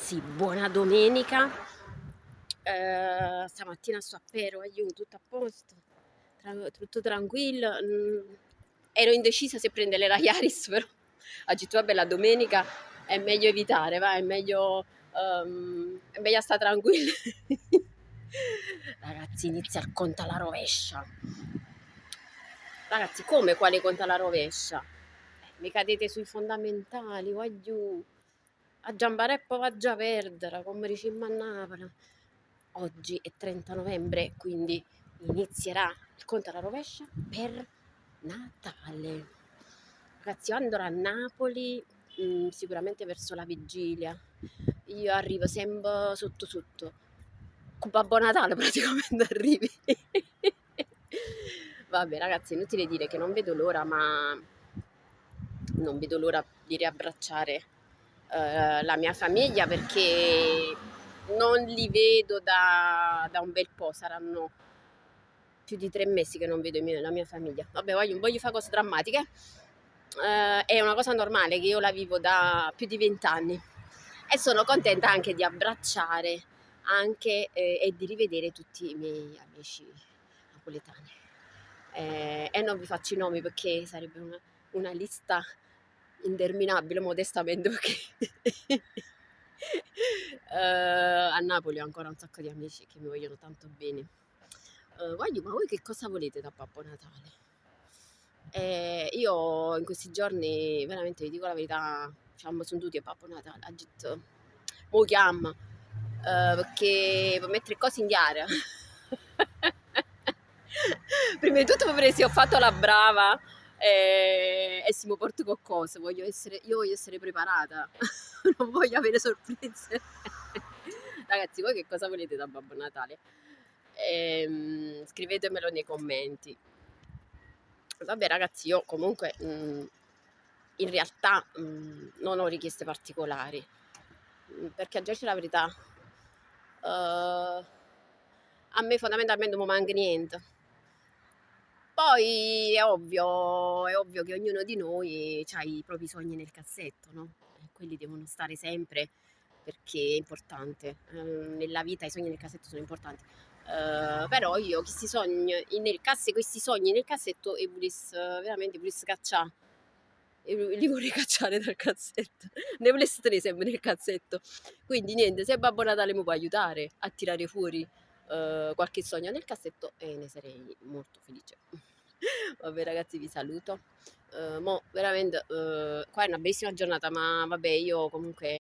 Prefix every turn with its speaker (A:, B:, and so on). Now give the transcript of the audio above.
A: Ragazzi, buona domenica. Stamattina sto a Pero, aiuto, tutto a posto, tutto tranquillo. Ero indecisa se prendere la Yaris, però ho detto vabbè, la domenica è meglio evitare, va, è meglio stare tranquilli. Ragazzi, inizia il conto alla rovescia. Ragazzi, come quale conto alla rovescia? Mi cadete sui fondamentali, voglio a Giambareppo va già perdere, come dicimmo a Napoli. Oggi è 30 novembre, quindi inizierà il conto alla rovescia per Natale. Ragazzi, io andrò a Napoli sicuramente verso la vigilia. Io arrivo sempre sotto sotto. Con Babbo Natale praticamente arrivi. Vabbè ragazzi, è inutile dire che non vedo l'ora, ma non vedo l'ora di riabbracciare la mia famiglia, perché non li vedo da un bel po', saranno più di 3 mesi che non vedo la mia famiglia. Vabbè, non voglio fare cose drammatiche, è una cosa normale che io la vivo da più di 20 anni e sono contenta anche di abbracciare anche e di rivedere tutti i miei amici napoletani. E non vi faccio i nomi perché sarebbe una lista interminabile, modestamente, perché a Napoli ho ancora un sacco di amici che mi vogliono tanto bene. Voglio, ma voi che cosa volete da Babbo Natale? Io in questi giorni, veramente vi dico la verità, diciamo, sono tutti a Babbo Natale, ha detto, mo chiama, perché per mettere cose in chiaro. Prima di tutto se ho fatto la brava e si mi porta qualcosa, io voglio essere preparata, non voglio avere sorprese. Ragazzi, voi che cosa volete da Babbo Natale? Scrivetemelo nei commenti. Vabbè ragazzi, io comunque in realtà non ho richieste particolari, perché a dirci la verità, a me fondamentalmente non mi manca niente. Poi è ovvio che ognuno di noi ha i propri sogni nel cassetto, no? E quelli devono stare sempre, perché è importante. Nella vita i sogni nel cassetto sono importanti. Però io questi sogni nel cassetto e veramente volessi cacciare. E li vorrei cacciare dal cassetto. Ne volessi tenere sempre nel cassetto. Quindi niente, se Babbo Natale mi può aiutare a tirare fuori qualche sogno nel cassetto, ne sarei molto felice. Vabbè ragazzi, vi saluto. Mo veramente qua è una bellissima giornata, ma vabbè, io comunque